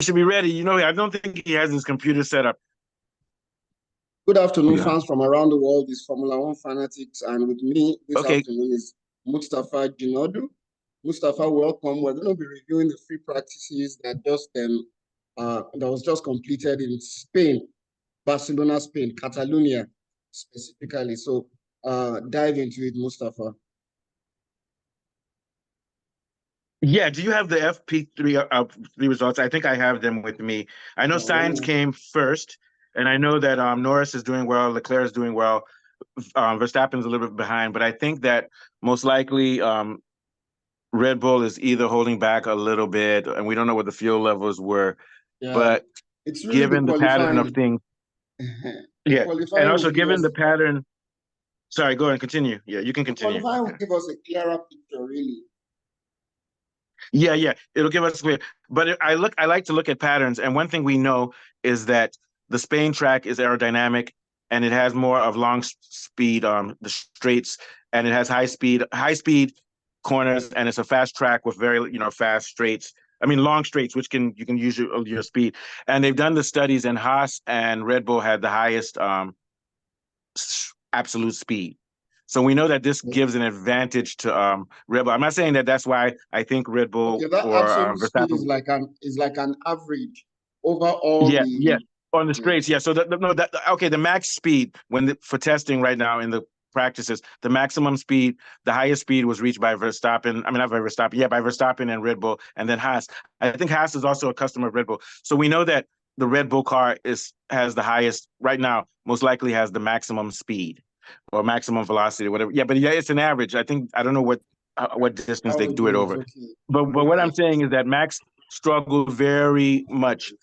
should be ready. You know, I don't think he has his computer set up. Good afternoon, Yeah. fans from around the world. It's Formula One fanatics, and with me this Okay. afternoon is Mustafa Jinodu. Mustafa, welcome. We're going to be reviewing the free practices that was just completed in Spain, Barcelona, Spain, Catalonia specifically. So dive into it, Mustafa. Yeah. Do you have the FP3 three results? I think I have them with me. I know Sainz came first, and I know that Norris is doing well, Leclerc is doing well, Verstappen's a little bit behind, but I think that most likely Red Bull is either holding back a little bit, and we don't know what the fuel levels were, but it's really given the pattern of things, yeah, and also given the pattern. Sorry, go ahead and continue. Yeah, you can continue. Qualifying will give us a clearer picture, really. Yeah, it'll give us clear. But I like to look at patterns, and one thing we know is that the Spain track is aerodynamic, and it has more of long speed, the straights, and it has high speed corners, and it's a fast track with very fast straights. I mean long straights, which you can use your speed. And they've done the studies, and Haas and Red Bull had the highest absolute speed. So we know that this gives an advantage to Red Bull. I'm not saying that that's why I think Red Bull that or absolute speed Verstappen is like an average over all yeah on the straights. Yeah. So the max speed for testing right now in the practices, the maximum speed, the highest speed was reached by Verstappen. I mean, not by Verstappen. Yeah, by Verstappen and Red Bull, and then Haas. I think Haas is also a customer of Red Bull. So we know that the Red Bull car has the highest right now. Most likely has the maximum speed or maximum velocity, or whatever. Yeah, but it's an average. I don't know what distance they do it over. Okay. But what I'm saying is that Max struggled very much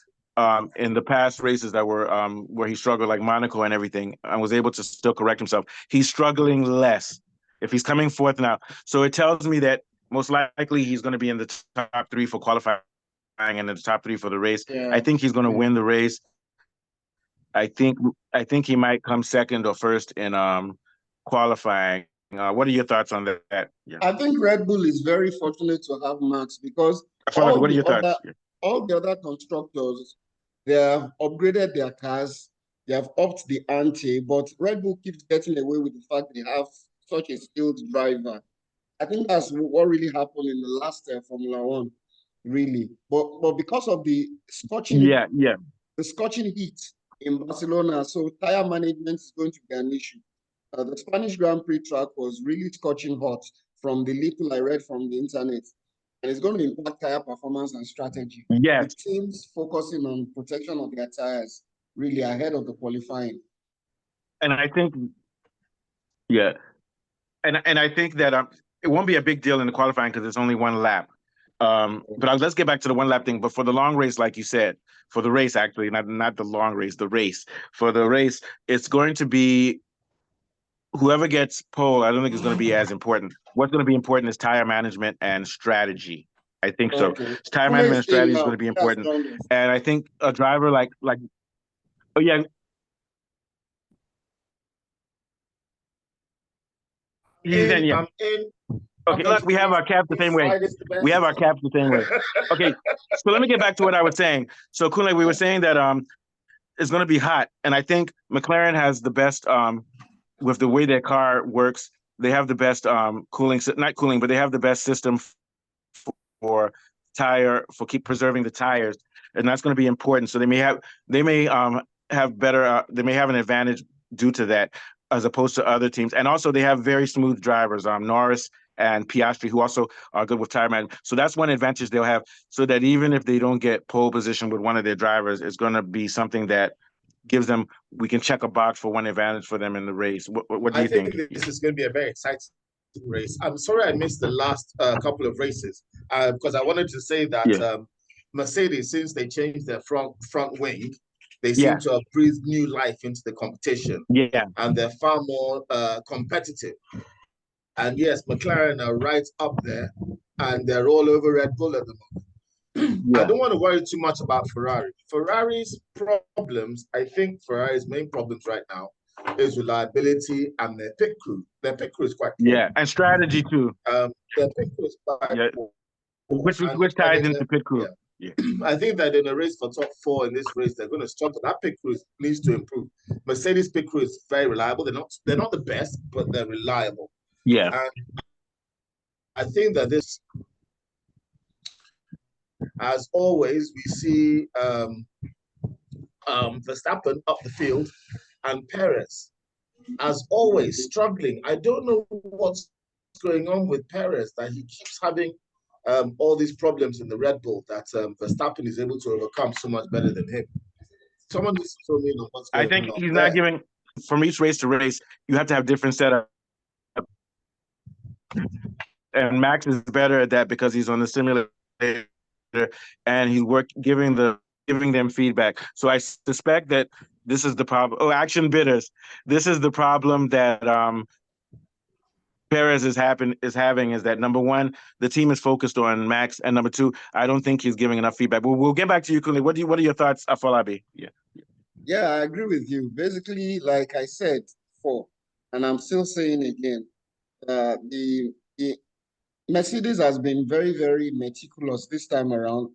in the past races that were where he struggled, like Monaco and everything, and was able to still correct himself. He's struggling less if he's coming fourth now. So it tells me that most likely he's going to be in the top three for qualifying and in the top three for the race. Yeah. I think he's going to win the race. I think he might come second or first in qualifying. What are your thoughts on that? Yeah. I think Red Bull is very fortunate to have Max because what are your thoughts? All the other constructors, they have upgraded their cars, they have upped the ante, but Red Bull keeps getting away with the fact they have such a skilled driver. I think that's what really happened in the last Formula One, really. But because of the scorching heat in Barcelona, so tire management is going to be an issue. The Spanish Grand Prix track was really scorching hot from the little I read from the internet. And it's going to impact tire performance and strategy. Yes. The teams focusing on protection of their tires really ahead of the qualifying. And I think, yeah. And I think that it won't be a big deal in the qualifying because it's only one lap. But let's get back to the one lap thing. But for the long race, like you said, for the race, actually, not the long race, the race. For the race, it's going to be whoever gets pole. I don't think it's going to be as important. What's going to be important is tire management and strategy. I think so. Tire management and strategy is going to be important. And I think a driver like oh yeah. Yeah. Okay, look, we have our caps the same way. We have our caps the same way. Okay, so let me get back to what I was saying. So, Kunle, we were saying that it's going to be hot, and I think McLaren has the best with the way their car works. They have the best not cooling, but they have the best system for keep preserving the tires, and that's going to be important. So they may have better. They may have an advantage due to that, as opposed to other teams. And also, they have very smooth drivers. Norris and Piastri, who also are good with tire management. So that's one advantage they'll have. So that even if they don't get pole position with one of their drivers, it's going to be something that gives them. We can check a box for one advantage for them in the race. What do you think? This is going to be a very exciting race. I'm sorry I missed the last couple of races because I wanted to say that Mercedes, since they changed their front wing, they seem to have breathed new life into the competition. Yeah. And they're far more competitive. And yes, McLaren are right up there, and they're all over Red Bull at the moment. Yeah. I don't want to worry too much about Ferrari. Ferrari's problems, I think Ferrari's main problems right now is reliability and their pit crew. Their pit crew is quite poor. Yeah, and strategy too. Their pit crew is quite poor. Which ties into pit crew. Yeah. I think that in a race for top 4 in this race, they're going to struggle. That pit crew needs to improve. Mercedes pit crew is very reliable. They're not the best, but they're reliable. Yeah. And I think that this, as always, we see Verstappen up the field and Perez, as always, struggling. I don't know what's going on with Perez, that he keeps having all these problems in the Red Bull that Verstappen is able to overcome so much better than him. Someone needs to fill me in on what's going I on. think he's not giving, from each race to race, you have to have different setup. And Max is better at that because he's on the simulator and he's giving them feedback. So I suspect that this is the problem. Oh, Action Bitters. This is the problem that Perez is having, is that number one, the team is focused on Max, and number two, I don't think he's giving enough feedback. We'll get back to you, Kunle. What are your thoughts, Afolabi? Yeah, I agree with you. Basically, like I said before, and I'm still saying again, the Mercedes has been very, very meticulous this time around.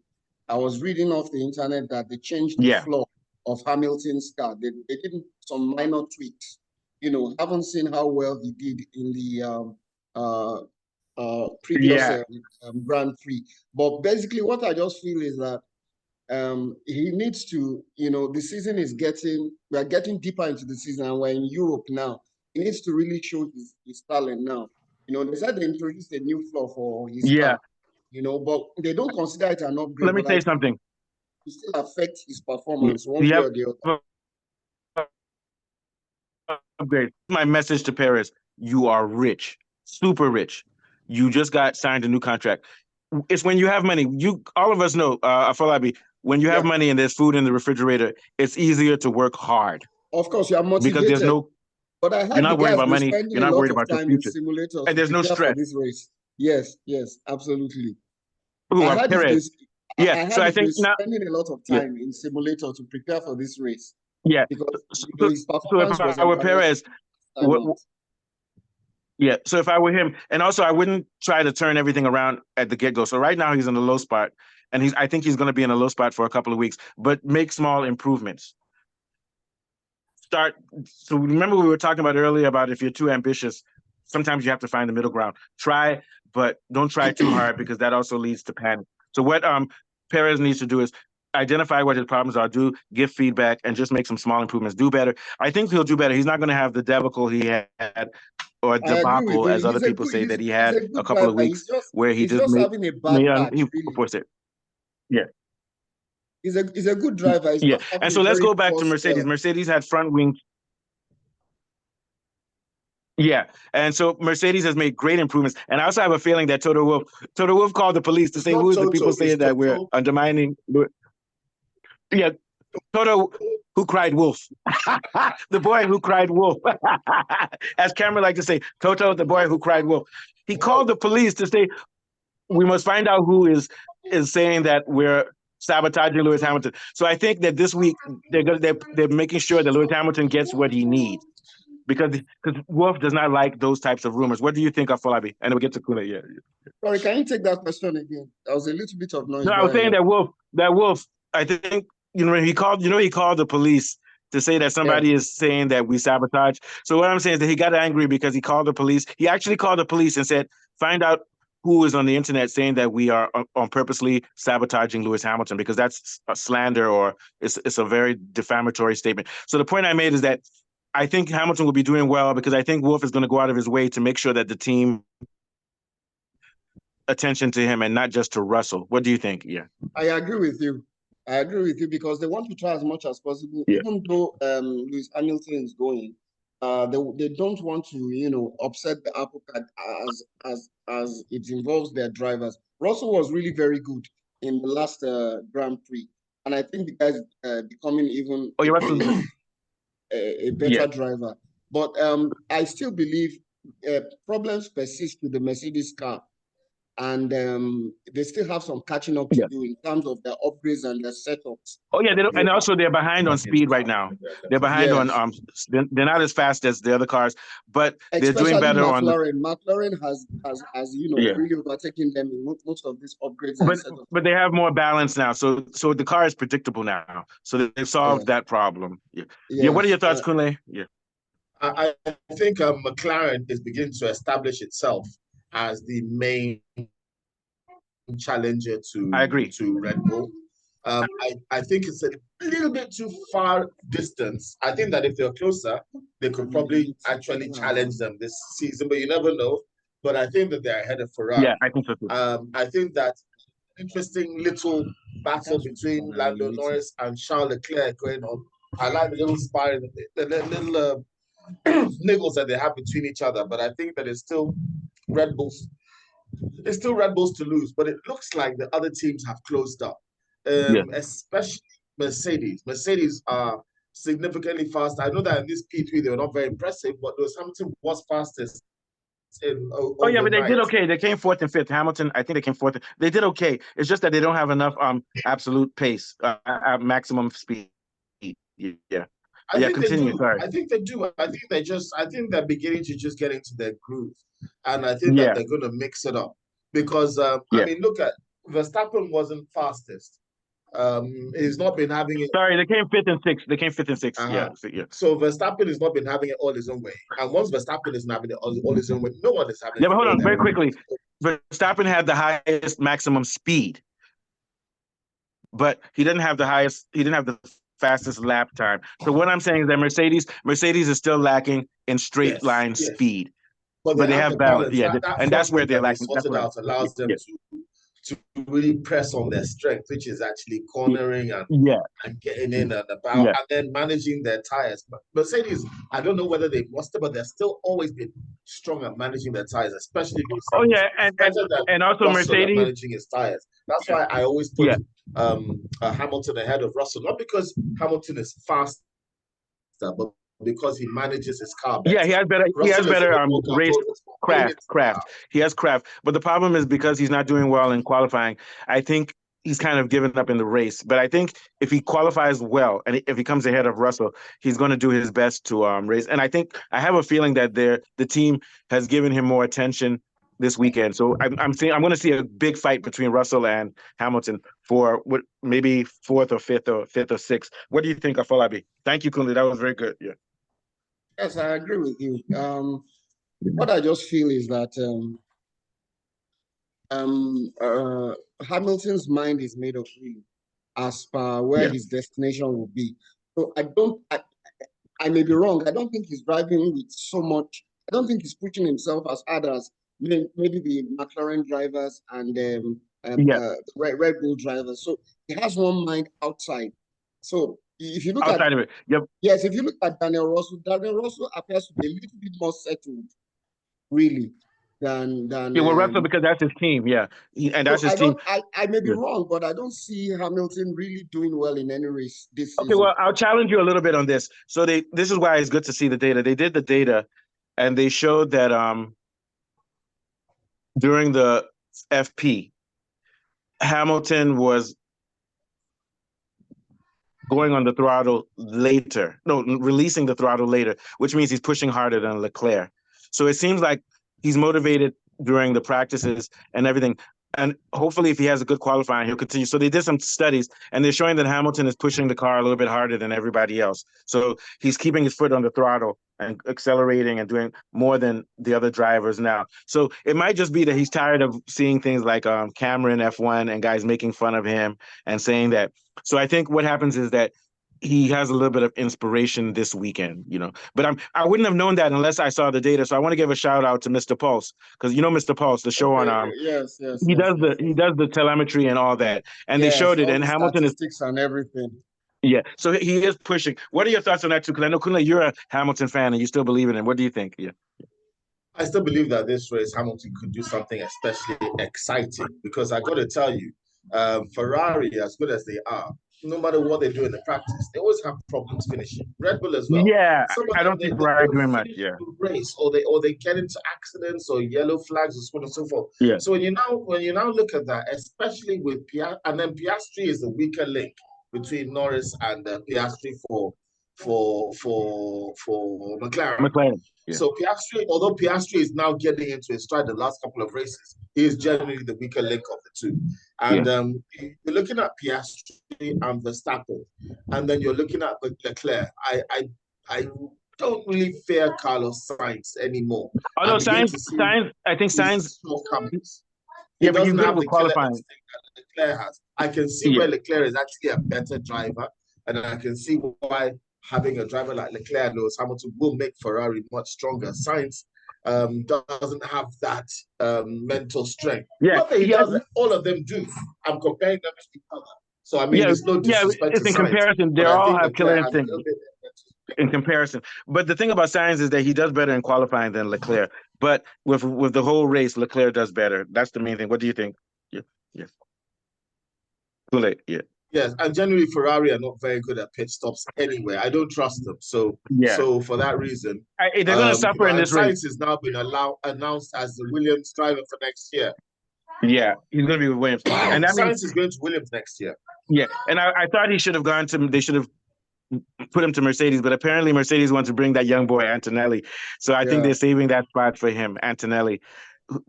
I was reading off the internet that they changed the floor of Hamilton's car. They did some minor tweaks. Haven't seen how well he did in the previous Grand Prix. But basically, what I just feel is that he needs to, the season is we are getting deeper into the season, and we're in Europe now. He needs to really show his talent now. They said they introduced a new floor for his car, but they don't consider it an upgrade. Let me say something. It still affects his performance one way or the other. Upgrade. My message to Perez: you are rich, super rich. You just got signed a new contract. It's when you have money. All of us know, Afolabi, when you have money and there's food in the refrigerator, it's easier to work hard. Of course, you are motivated. Because there's no. But I heard you're not worried about money. You're not worried about your future. Simulators and there's no stress for this race. Yes, absolutely. Ooh, I heard Perez. So I think spending a lot of time in simulator to prepare for this race. Yeah. Because his performance if I were Perez, so if I were him, and also I wouldn't try to turn everything around at the get-go. So right now he's in a low spot, and I think he's going to be in a low spot for a couple of weeks, but make small improvements. So remember we were talking about earlier about if you're too ambitious, sometimes you have to find the middle ground. Try, but don't try too hard because that also leads to panic. So what Perez needs to do is identify what his problems are, give feedback, and just make some small improvements. Do better. I think he'll do better. He's not going to have the debacle he had or debacle, as other people say, that he had a couple of weeks where he just having a bad patch, he really. forced it. Yeah. He's a good driver. And so let's go back to Mercedes. Mercedes had front wings. Yeah, and so Mercedes has made great improvements. And I also have a feeling that Toto Wolff called the police to say who is the people saying that we're undermining. Yeah, Toto, who cried wolf. The boy who cried wolf. As Cameron liked to say, Toto, the boy who cried wolf. He called the police to say, we must find out who is saying that we're sabotaging Lewis Hamilton. So I think that this week they're making sure that Lewis Hamilton gets what he needs. Because Wolf does not like those types of rumors. What do you think of Falabi? And we'll get to Kuna. Yeah. Sorry, can you take that question again? There was a little bit of noise. No, I was saying that Wolf, I think, he called the police to say that somebody is saying that we sabotage. So what I'm saying is that he got angry because he called the police. He actually called the police and said, find out who is on the internet saying that we are on purposely sabotaging Lewis Hamilton, because that's a slander or it's a very defamatory statement. So the point I made is that I think Hamilton will be doing well because I think Wolff is going to go out of his way to make sure that the team attention to him and not just to Russell. What do you think? Yeah, I agree with you. Because they want to try as much as possible, even though Lewis Hamilton is going. They don't want to upset the apple cart as it involves their drivers. Russell was really very good in the last Grand Prix, and I think the guy's becoming even. Oh, you're absolutely. A better driver. But I still believe problems persist with the Mercedes car. and they still have some catching up to do in terms of their upgrades and their setups. Oh yeah, and also they're behind on speed right now. They're behind on they're not as fast as the other cars, but they're doing better McLaren. McLaren has really overtaken them in most of these upgrades and setups. But they have more balance now, so the car is predictable now. So they've solved that problem. Yeah. What are your thoughts, Kunle? Yeah. I think McLaren is beginning to establish itself as the main challenger to Red Bull. I think it's a little bit too far distance. I think that if they're closer, they could probably actually challenge them this season, but you never know. But I think that they're ahead of Ferrari. Yeah, I think so too. I think that interesting little battle between Lando Norris and Charles Leclerc going on. I like the little sparring, the little niggles that they have between each other, but I think that it's still Red Bulls. It's still Red Bulls to lose, but it looks like the other teams have closed up, especially Mercedes. Mercedes are significantly faster. I know that in this P3 they were not very impressive, but Lewis Hamilton was fastest. But they did okay. They came fourth and fifth. Hamilton, I think they came fourth. They did okay. It's just that they don't have enough absolute pace, maximum speed. Yeah. Continue. Sorry. I think they do. I think they're beginning to just get into their groove. And I think that they're going to mix it up. Because, I mean, look at Verstappen wasn't fastest. He's not been having it. Sorry, they came fifth and sixth. Yeah. So Verstappen has not been having it all his own way. And once Verstappen isn't having it all his own way, no one is having it. Yeah, but hold on, very quickly. Verstappen had the highest maximum speed. But he didn't have the fastest lap time. So what I'm saying is that Mercedes is still lacking in straight line speed. But they have balance. And that's where they're lacking. That's what allows them to really press on their strength, which is actually cornering and getting in and about and then managing their tires. But Mercedes, I don't know whether they've lost it, but they're still always been strong at managing their tires, especially and also Mercedes managing his tires. That's why I always put Hamilton ahead of Russell, not because Hamilton is faster, but because he manages his car better. Yeah, he has better race craft. He has craft. But the problem is because he's not doing well in qualifying, I think he's kind of given up in the race. But I think if he qualifies well and if he comes ahead of Russell, he's going to do his best to race. And I have a feeling that the team has given him more attention this weekend. So I'm going to see a big fight between Russell and Hamilton for maybe fourth or fifth or sixth. What do you think, Afolabi? Thank you, Kunle. That was very good. Yeah. Yes, I agree with you. What I just feel is that Hamilton's mind is made up really as per where his destination will be. So I may be wrong. I don't think he's driving with so much. I don't think he's pushing himself as hard as maybe the McLaren drivers and Red Bull drivers. So he has one mind outside. So if you look outside of it, yes, if you look at Daniel Russell appears to be a little bit more settled, really, than Russell, because that's his team, that's his team. I may be wrong, but I don't see Hamilton really doing well in any race this season. Okay, well, I'll challenge you a little bit on this. So this is why it's good to see the data. They did the data, and they showed that during the FP, Hamilton was going on the throttle later. No, releasing the throttle later, which means he's pushing harder than Leclerc. So it seems like he's motivated during the practices and everything. And hopefully if he has a good qualifying, he'll continue. So they did some studies, and they're showing that Hamilton is pushing the car a little bit harder than everybody else. So he's keeping his foot on the throttle and accelerating and doing more than the other drivers now. So it might just be that he's tired of seeing things like Cameron F1 and guys making fun of him and saying that. So I think what happens is that he has a little bit of inspiration this weekend, But I wouldn't have known that unless I saw the data. So I want to give a shout out to Mr. Pulse, because Mr. Pulse, the show on yes, he does the telemetry and all that, and they showed it. And Hamilton is and everything. Yeah, so he is pushing. What are your thoughts on that too? Because I know, Kunle, you're a Hamilton fan and you still believe in him. What do you think? Yeah. I still believe that this race Hamilton could do something especially exciting, because I got to tell you, Ferrari, as good as they are, no matter what they do in the practice, they always have problems finishing. Red Bull as well. Yeah, Some of I them, don't they think Ferrari don't doing much. finish Yeah, the race, or they get into accidents or yellow flags or so on and so forth. yeah. So when you now look at that, especially with Piastri, and then Piastri is the weaker link between Norris and Piastri for McLaren. McLaren. Yeah. So Piastri, although Piastri is now getting into his stride the last couple of races, he is generally the weaker link of the two. And you're looking at Piastri and Verstappen, and then you're looking at Leclerc. I don't really fear Carlos Sainz anymore. Although Sainz, I think Sainz shortcomings. He Yeah, but he's doesn't good have with the qualifying. that Leclerc has. I can see where Leclerc is actually a better driver, and I can see why having a driver like Leclerc knows Hamilton will make Ferrari much stronger. Sainz doesn't have that mental strength. Yeah, not that he doesn't. All of them do. I'm comparing them to each other. So I mean, there's no disrespect to it's in Sainz, comparison. They all have killer instincts bit in comparison. But the thing about Sainz is that he does better in qualifying than Leclerc. But with the whole race, Leclerc does better. That's the main thing. What do you think? Yeah, yes. Too late. Yeah. Yes, and generally Ferrari are not very good at pit stops anyway. I don't trust them. So for that reason, they're going to suffer in this race. Sainz has now been announced as the Williams driver for next year. Yeah, he's going to be with Williams, and that Sainz is going to Williams next year. Yeah, and I thought he should have gone to. They should have put him to Mercedes, but apparently Mercedes wants to bring that young boy Antonelli. So I think they're saving that spot for him, Antonelli.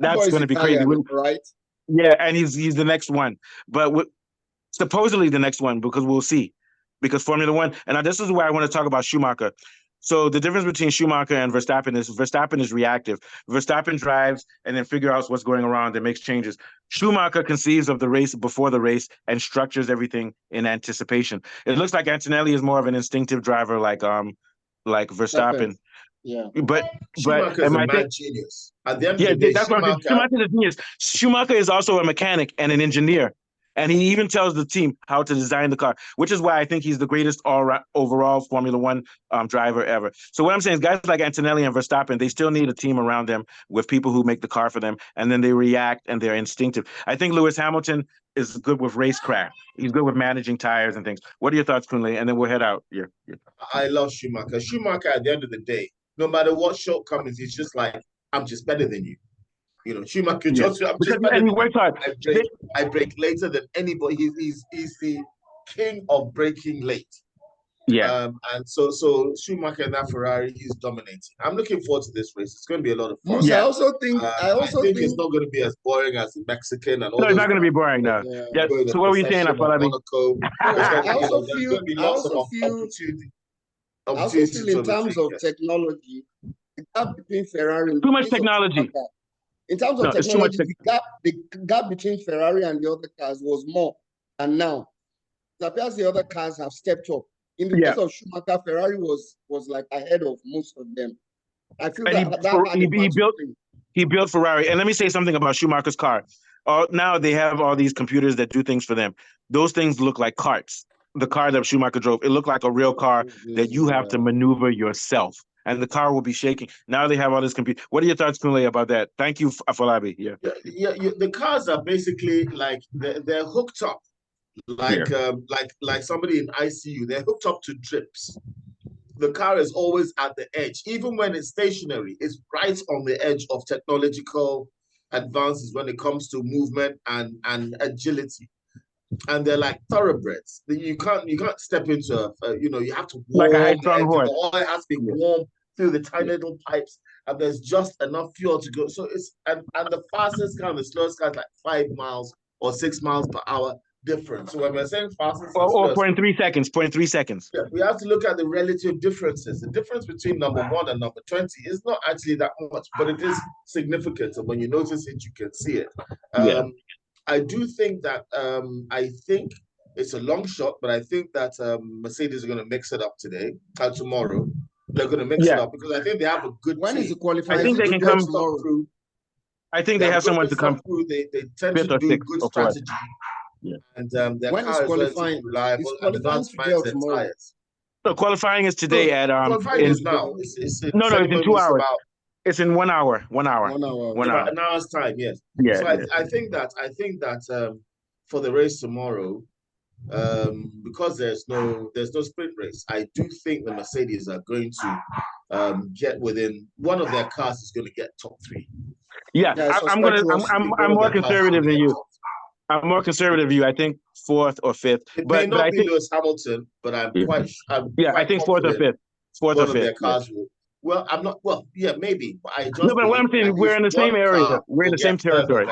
That's going to be crazy, right? Yeah, and he's the next one, but supposedly the next one, because we'll see. Because Formula One, and this is why I want to talk about Schumacher. So the difference between Schumacher and Verstappen is reactive. Verstappen drives and then figure out what's going around and makes changes. Schumacher conceives of the race before the race and structures everything in anticipation. It looks like Antonelli is more of an instinctive driver, like Verstappen. Yeah, but Schumacher is a mad genius. At the end of the day, that's Schumacher is a genius. Schumacher is also a mechanic and an engineer. And he even tells the team how to design the car, which is why I think he's the greatest overall Formula One driver ever. So what I'm saying is guys like Antonelli and Verstappen, they still need a team around them with people who make the car for them, and then they react and they're instinctive. I think Lewis Hamilton is good with racecraft. He's good with managing tires and things. What are your thoughts, Kunle? And then we'll head out. Yeah. I love Schumacher. Schumacher, at the end of the day, no matter what shortcomings, he's just like, I'm just better than you. You know, Schumacher just I break later than anybody. He's the king of breaking late. Yeah. And so Schumacher and that Ferrari, he's dominating. I'm looking forward to this race. It's going to be a lot of fun. Yeah. I also think it's not going to be as boring as the Mexican and all. No, it's not going to be boring. No. Yeah. So what were you saying? I also feel in terms of technology, the gap between Ferrari and too much technology. In terms of technology, the gap between Ferrari and the other cars was more than now. It appears the other cars have stepped up. In the case of Schumacher, Ferrari was like ahead of most of them. I feel he built Ferrari. And let me say something about Schumacher's car. Now they have all these computers that do things for them. Those things look like carts. The car that Schumacher drove, it looked like a real car that you have to maneuver yourself. And the car will be shaking. Now they have all this computer. What are your thoughts, Kunle, about that? Thank you, Afolabi. Yeah. The cars are basically like they're hooked up, like somebody in ICU. They're hooked up to drips. The car is always at the edge, even when it's stationary. It's right on the edge of technological advances when it comes to movement and agility. And they're like thoroughbreds. You can't step into you have to warm like a high-strung horse. All it has to be warm through the tiny little pipes, and there's just enough fuel to go. So it's and the fastest car and the slowest car is like 5 miles or 6 miles per hour difference. So when we're saying fastest or 0.3 seconds, 0.3 seconds. Yeah, we have to look at the relative differences. The difference between number 1 and number 20 is not actually that much, but it is significant. And when you notice it, you can see it. I do think that I think it's a long shot, but I think that Mercedes are going to mix it up tomorrow. They're going to mix it up because I think they have a good when team. Is the qualifying? I think they can come through. I think they have someone to come through. They tend to do good strategy. Yeah. And their when car is qualifying? Reliable and advanced mindset tires. So qualifying is today at qualifying is now. It's it's in 2 hours. It's in 1 hour. 1 hour. 1 hour. About an hour's time, yes. Yeah. So I think that for the race tomorrow, because there's no sprint race, I do think the Mercedes are going to get within one of their cars is going to get top 3. Yeah, I'm more conservative than you. I'm more conservative than you. I think 4th or 5th. It may not be Lewis Hamilton, but I'm quite I think 4th or 5th. 4th or 5th. Their cars will. Well, I'm not. Well, yeah, maybe. But no, but what I'm saying, we're in the same area. We're in the same territory.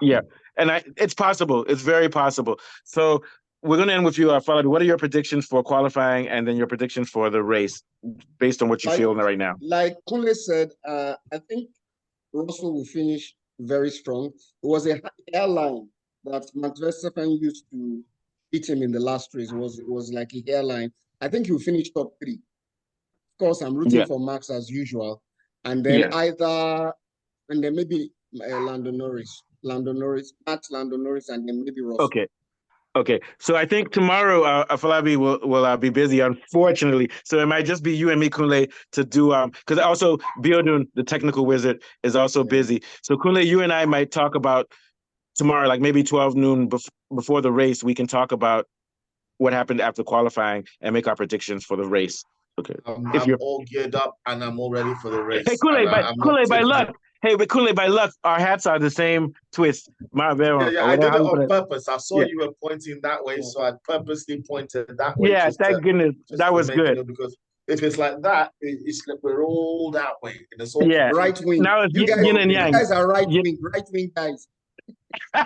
Yeah, and it's possible. It's very possible. So we're going to end with you, Falabi. What are your predictions for qualifying, and then your predictions for the race, based on what you feel right now? Like Kunle said, I think Russell will finish very strong. It was a hairline that Max Verstappen used to beat him in the last race. It was like a hairline. I think he'll finish top 3. Of course, I'm rooting for Max as usual, and then maybe Lando Norris, Max, Lando Norris, and then maybe Russell. Okay. So I think tomorrow, Falabi will be busy, unfortunately. So it might just be you and me, Kunle, to do because also Biodun, the technical wizard, is also busy. So Kunle, you and I might talk about tomorrow, like maybe 12 noon before the race. We can talk about what happened after qualifying and make our predictions for the race. Okay. I'm all geared up and I'm all ready for the race. Hey, Kunle, by luck. Hey, but Kunle, by luck, our hats are the same twist. I did it on purpose. I saw you were pointing that way, so I purposely pointed that way. Yeah, thank goodness. That was good. Because if it's like that, it's like we're all that way. Right wing. Now it's yin and yang. You guys are right wing guys.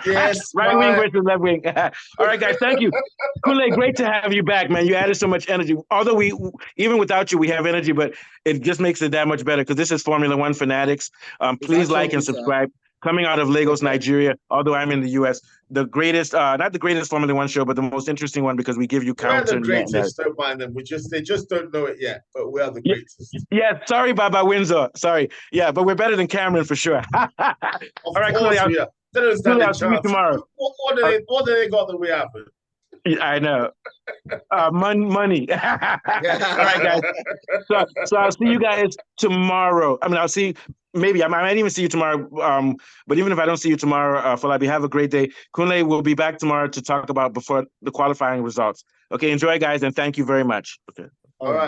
Yes, right wing versus left wing. All right, guys, thank you. Kunle, great to have you back, man. You added so much energy. Although even without you, we have energy, but it just makes it that much better because this is Formula One Fanatics. Please like and subscribe. Coming out of Lagos, Nigeria, although I'm in the US, the greatest, not the greatest Formula One show, but the most interesting one because we give you counter. We're the greatest, don't mind them. They just don't know it yet, but we are the greatest. Yeah, sorry, Baba Windsor. Sorry. Yeah, but we're better than Cameron for sure. All right, Kunle, I'll see you tomorrow. What do they got that we have? I know. Money. All right, guys. So I'll see you guys tomorrow. I mean, I might even see you tomorrow. But even if I don't see you tomorrow, Falabi, have a great day. Kunle will be back tomorrow to talk about before the qualifying results. Okay, enjoy, guys, and thank you very much. Okay. All right.